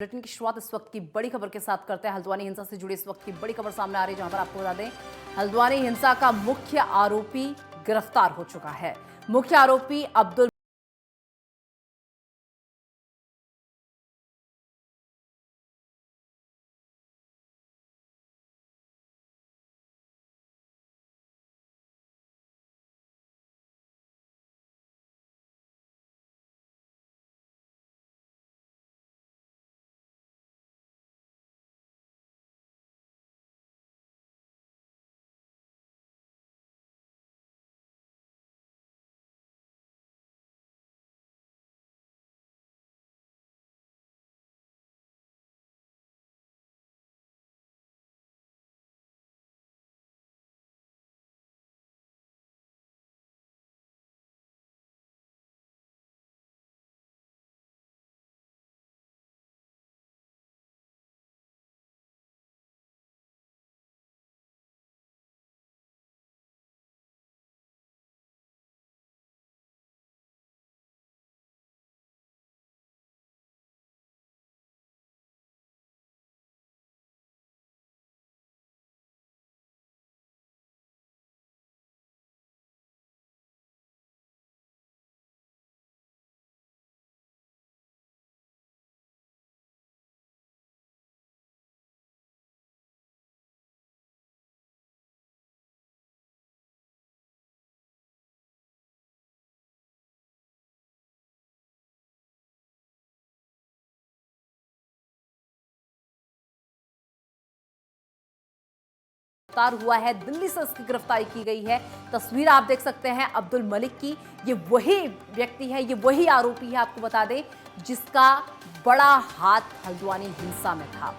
Bulletin की शुरुआत इस वक्त की बड़ी खबर के साथ करते हैं। हल्द्वानी हिंसा से जुड़ी इस वक्त की बड़ी खबर सामने आ रही है, जहां पर आपको बता दें हल्द्वानी हिंसा का मुख्य आरोपी गिरफ्तार हो चुका है। मुख्य आरोपी अब्दुल गिरफ्तार हुआ है, दिल्ली से उसकी गिरफ्तारी की गई है। तस्वीर आप देख सकते हैं अब्दुल मलिक की। ये वही व्यक्ति है, ये वही आरोपी है, आपको बता दें, जिसका बड़ा हाथ हल्द्वानी हिंसा में था।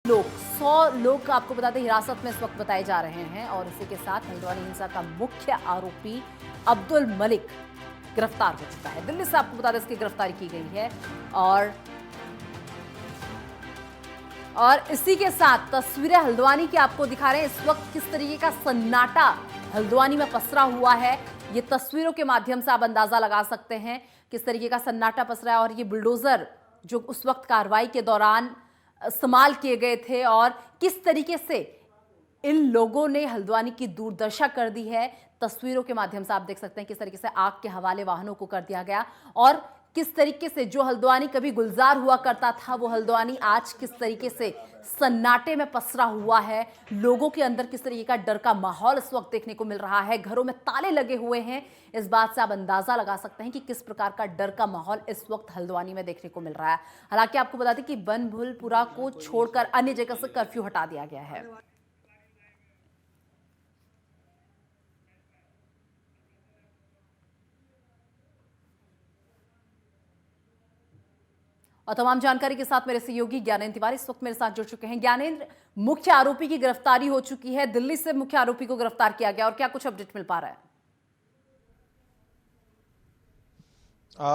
लोग 100 लोग आपको बता दें हिरासत में इस वक्त बताए जा रहे हैं, और इसी के साथ हल्द्वानी हिंसा का मुख्य आरोपी अब्दुल मलिक गिरफ्तार हो चुका है। दिल्ली से आपको बता दें इसकी गिरफ्तारी की गई है। और इसी के साथ तस्वीरें हल्द्वानी की आपको दिखा रहे हैं। इस वक्त किस तरीके का सन्नाटा हल्द्वानी में पसरा हुआ है, ये तस्वीरों के माध्यम से आप अंदाजा लगा सकते हैं किस तरीके का सन्नाटा पसरा है। और ये बुलडोजर जो उस वक्त कार्रवाई के दौरान इस्तेमाल किए गए थे, और किस तरीके से इन लोगों ने हल्द्वानी की दुर्दशा कर दी है, तस्वीरों के माध्यम से आप देख सकते हैं किस तरीके से आग के हवाले वाहनों को कर दिया गया, और किस तरीके से जो हल्द्वानी कभी गुलजार हुआ करता था वो हल्द्वानी आज किस तरीके से सन्नाटे में पसरा हुआ है। लोगों के अंदर किस तरीके का डर का माहौल इस वक्त देखने को मिल रहा है। घरों में ताले लगे हुए हैं। इस बात से आप अंदाजा लगा सकते हैं कि किस प्रकार का डर का माहौल इस वक्त हल्द्वानी में देखने को मिल रहा है। हालांकि आपको बता दें कि बनभूलपुरा को छोड़कर अन्य जगह से कर्फ्यू हटा दिया गया है। और तमाम जानकारी के साथ मेरे सहयोगी ज्ञानेंद्र तिवारी इस वक्त मेरे साथ जुड़ चुके हैं। ज्ञानेंद्र, मुख्य आरोपी की गिरफ्तारी हो चुकी है, दिल्ली से मुख्य आरोपी को गिरफ्तार किया गया, और क्या कुछ अपडेट मिल पा रहा है?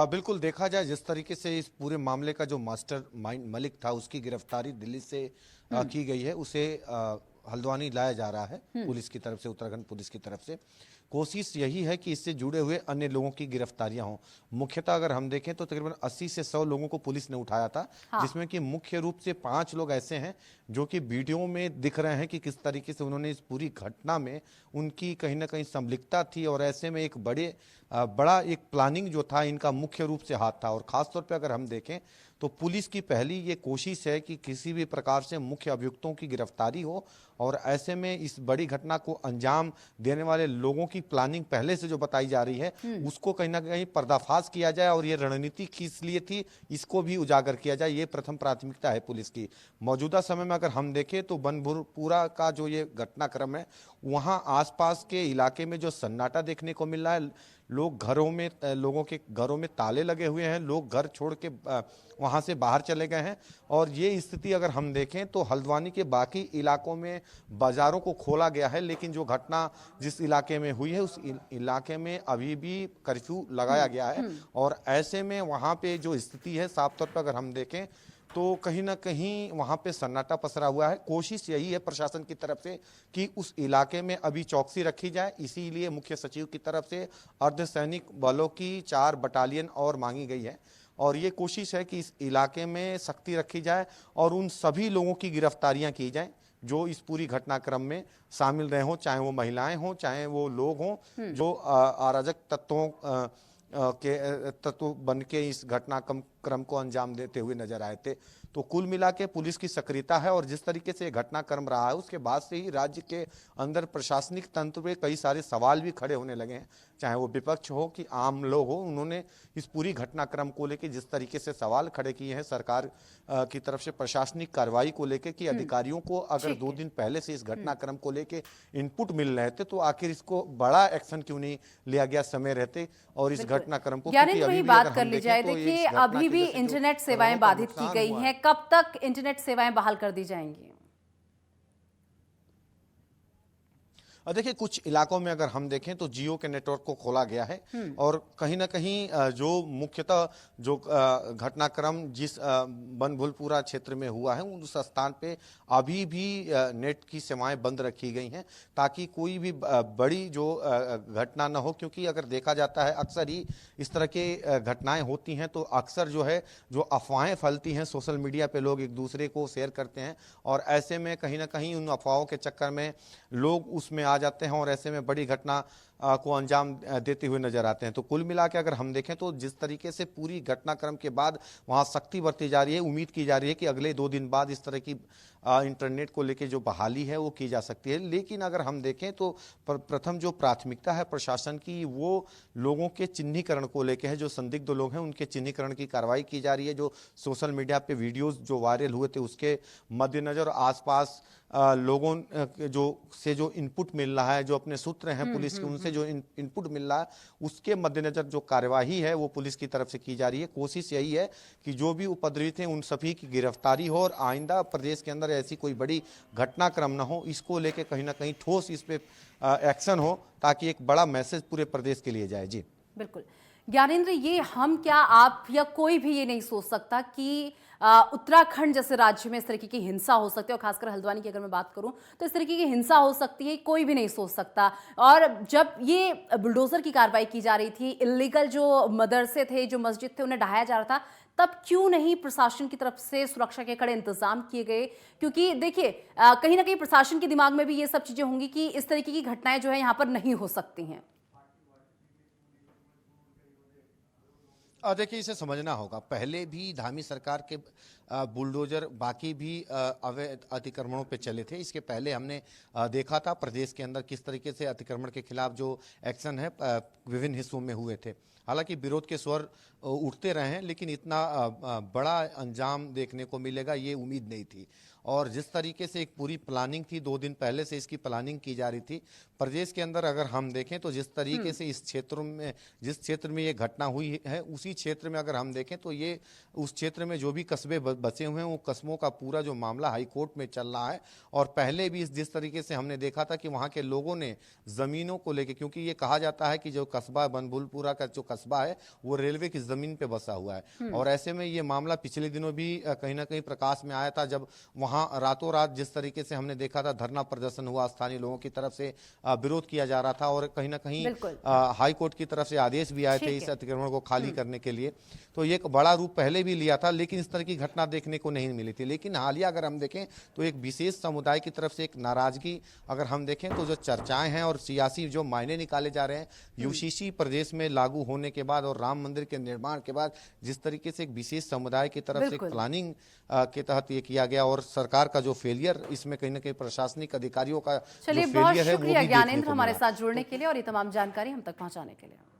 बिल्कुल, देखा जाए जिस तरीके से इस पूरे मामले का जो मास्टर माइंड मलिक था, उसकी गिरफ्तारी दिल्ली से की गई है। उसे हल्द्वानी लाया जा रहा है पुलिस की तरफ से, उत्तराखंड पुलिस की तरफ से। कोशिश यही है कि इससे जुड़े हुए अन्य लोगों की गिरफ्तारियां हों। मुख्यतः अगर हम देखें तो तकरीबन 80 से 100 लोगों को पुलिस ने उठाया था। हाँ। जिसमें कि मुख्य रूप से 5 लोग ऐसे हैं जो कि वीडियो में दिख रहे हैं कि किस तरीके से उन्होंने इस पूरी घटना में उनकी कहीं ना कहीं संलिप्तता थी, और ऐसे में एक बड़ा एक प्लानिंग जो था इनका मुख्य रूप से हाथ था। और खासतौर पे अगर हम देखें तो पुलिस की पहली ये कोशिश है कि किसी भी प्रकार से मुख्य अभियुक्तों की गिरफ्तारी हो, और ऐसे में इस बड़ी घटना को अंजाम देने वाले लोगों की प्लानिंग पहले से जो बताई जा रही है उसको कहीं ना कहीं पर्दाफाश किया जाए, और ये रणनीति किस लिए थी इसको भी उजागर किया जाए। ये प्रथम प्राथमिकता है पुलिस की। मौजूदा समय में अगर हम देखें तो बनभूलपुरा का जो ये घटनाक्रम है, वहाँ आसपास के इलाके में जो सन्नाटा देखने को मिल रहा है, लोग लोगों के घरों में ताले लगे हुए हैं, लोग घर छोड़ के वहां से बाहर चले गए हैं। और ये स्थिति अगर हम देखें तो हल्द्वानी के बाकी इलाकों में बाजारों को खोला गया है, लेकिन जो घटना जिस इलाके में हुई है उस इलाके में अभी भी कर्फ्यू लगाया गया है। और ऐसे में वहां पे जो स्थिति है, साफ तौर पर अगर हम देखें तो कहीं ना कहीं वहां पे सन्नाटा पसरा हुआ है। कोशिश यही है प्रशासन की तरफ से कि उस इलाके में अभी चौकसी रखी जाए, इसीलिए मुख्य सचिव की तरफ से अर्धसैनिक बलों की 4 बटालियन और मांगी गई है। और ये कोशिश है कि इस इलाके में सख्ती रखी जाए और उन सभी लोगों की गिरफ्तारियां की जाएं जो इस पूरी घटनाक्रम में शामिल रहे हों, चाहे वो महिलाएं हों, चाहे वो लोग हों जो अराजक तत्व बन के इस घटनाक्रम को अंजाम देते हुए नजर आए थे। तो कुल मिला के पुलिस की सक्रियता है और जिस तरीके से घटनाक्रम रहा है उसके बाद से ही राज्य के अंदर प्रशासनिक तंत्र पे कई सारे सवाल भी खड़े होने लगे हैं, चाहे वो विपक्ष हो कि आम लोग हो। उन्होंने इस पूरी घटनाक्रम को लेकर जिस तरीके से सवाल खड़े किए हैं सरकार की तरफ से प्रशासनिक कार्रवाई को लेकर कि अधिकारियों को अगर 2 दिन पहले से इस घटनाक्रम को लेकर इनपुट मिल रहे थे तो आखिर इसको बड़ा एक्शन क्यों नहीं लिया गया समय रहते और इस घटनाक्रम को वही बात कर ली जाए। देखिए अभी भी इंटरनेट सेवाएं बाधित की गई हैं, कब तक इंटरनेट सेवाएं बहाल कर दी जाएंगी? और देखिए कुछ इलाकों में अगर हम देखें तो जियो के नेटवर्क को खोला गया है और कहीं ना कहीं जो मुख्यतः जो घटनाक्रम जिस बनभूलपुरा क्षेत्र में हुआ है उस स्थान पे अभी भी नेट की सेवाएं बंद रखी गई हैं ताकि कोई भी बड़ी जो घटना न हो। क्योंकि अगर देखा जाता है अक्सर ही इस तरह के घटनाएं होती हैं तो अक्सर जो है जो अफवाहें फैलती हैं सोशल मीडिया पे लोग एक दूसरे को शेयर करते हैं और ऐसे में कहीं ना कहीं उन अफवाहों के चक्कर में लोग उसमें आ जाते हैं और ऐसे में बड़ी घटना को अंजाम देते हुए नजर आते हैं। तो कुल मिला के अगर हम देखें तो जिस तरीके से पूरी घटनाक्रम के बाद वहां सख्ती बरती जा रही है, उम्मीद की जा रही है कि अगले 2 दिन बाद इस तरह की इंटरनेट को लेकर जो बहाली है वो की जा सकती है। लेकिन अगर हम देखें तो प्रथम जो प्राथमिकता है प्रशासन की वो लोगों के चिन्हीकरण को लेकर है। जो संदिग्ध लोग हैं उनके चिन्हीकरण की कार्रवाई की जा रही है। जो सोशल मीडिया पे वीडियोस जो वायरल हुए थे उसके मद्देनजर आसपास लोगों जो इनपुट मिल रहा है, जो अपने सूत्र हैं पुलिस के उनसे जो इनपुट मिल रहा है उसके मद्देनजर जो कार्यवाही है वो पुलिस की तरफ से की जा रही है। कोशिश यही है कि जो भी उपद्रवित हैं उन सभी की गिरफ्तारी हो और आइंदा प्रदेश के अंदर ऐसी कोई बड़ी घटनाक्रम न हो, इसको लेके कहीं ना कहीं ठोस इस पे एक्शन हो ताकि एक बड़ा मैसेज पूरे प्रदेश के लिए जाए। जी बिल्कुल ज्ञानेंद्र, ये हम क्या आप या कोई भी ये नहीं सोच सकता कि उत्तराखंड जैसे राज्य में इस तरीके की हिंसा हो सकती है, और खासकर हल्द्वानी की अगर मैं बात करूं तो इस तरीके की हिंसा हो सकती है, कोई भी नहीं सोच सकता। और जब ये बुलडोजर की कार्रवाई की जा रही थी, इलीगल जो मदरसे थे, जो मस्जिद थे, उन्हें ढहाया जा रहा था, तब क्यों नहीं प्रशासन की तरफ से सुरक्षा के कड़े इंतजाम किए गए? क्योंकि देखिए कहीं ना कहीं प्रशासन के दिमाग में भी ये सब चीजें होंगी कि इस तरीके की घटनाएं जो है यहाँ पर नहीं हो सकती हैं। देखिए इसे समझना होगा, पहले भी धामी सरकार के बुलडोजर बाकी भी अवैध अतिक्रमणों पे चले थे। इसके पहले हमने देखा था प्रदेश के अंदर किस तरीके से अतिक्रमण के खिलाफ जो एक्शन है विभिन्न हिस्सों में हुए थे। हालांकि विरोध के स्वर उठते रहे हैं लेकिन इतना बड़ा अंजाम देखने को मिलेगा ये उम्मीद नहीं थी। और जिस तरीके से एक पूरी प्लानिंग थी, 2 दिन पहले से इसकी प्लानिंग की जा रही थी प्रदेश के अंदर। अगर हम देखें तो जिस तरीके से इस क्षेत्र में जिस क्षेत्र में ये घटना हुई है उसी क्षेत्र में अगर हम देखें तो ये उस क्षेत्र में जो भी कस्बे बसे हुए हैं वो कस्बों का पूरा जो मामला हाई कोर्ट में चल रहा है। और पहले भी जिस तरीके से हमने देखा था कि वहाँ के लोगों ने ज़मीनों को लेकर, क्योंकि ये कहा जाता है कि जो कस्बा बनभूलपुरा का जो कस्बा है वो रेलवे की ज़मीन पर बसा हुआ है। और ऐसे में ये मामला पिछले दिनों भी कहीं ना कहीं प्रकाश में आया था जब वहाँ रातों रात जिस तरीके से हमने देखा था धरना प्रदर्शन हुआ, स्थानीय लोगों की तरफ से विरोध किया जा रहा था और कहीं ना कहीं हाई कोर्ट की तरफ से आदेश भी आए थे इस अतिक्रमण को खाली करने के लिए। तो ये एक बड़ा रूप पहले भी लिया था लेकिन इस तरह की घटना देखने को नहीं मिली थी। लेकिन हालिया अगर हम देखें तो एक विशेष समुदाय की तरफ से एक नाराजगी अगर हम देखें तो जो चर्चाएं हैं और सियासी जो मायने निकाले जा रहे हैं यूसीसी प्रदेश में लागू होने के बाद और राम मंदिर के निर्माण के बाद जिस तरीके से एक विशेष समुदाय की तरफ से एक प्लानिंग के तहत ये किया गया और सरकार का जो फेलियर इसमें कहीं ना कहीं प्रशासनिक अधिकारियों का जो फेलियर है वो भी ज्ञानेंद्र हमारे साथ जुड़ने के लिए और ये तमाम जानकारी हम तक पहुंचाने के लिए।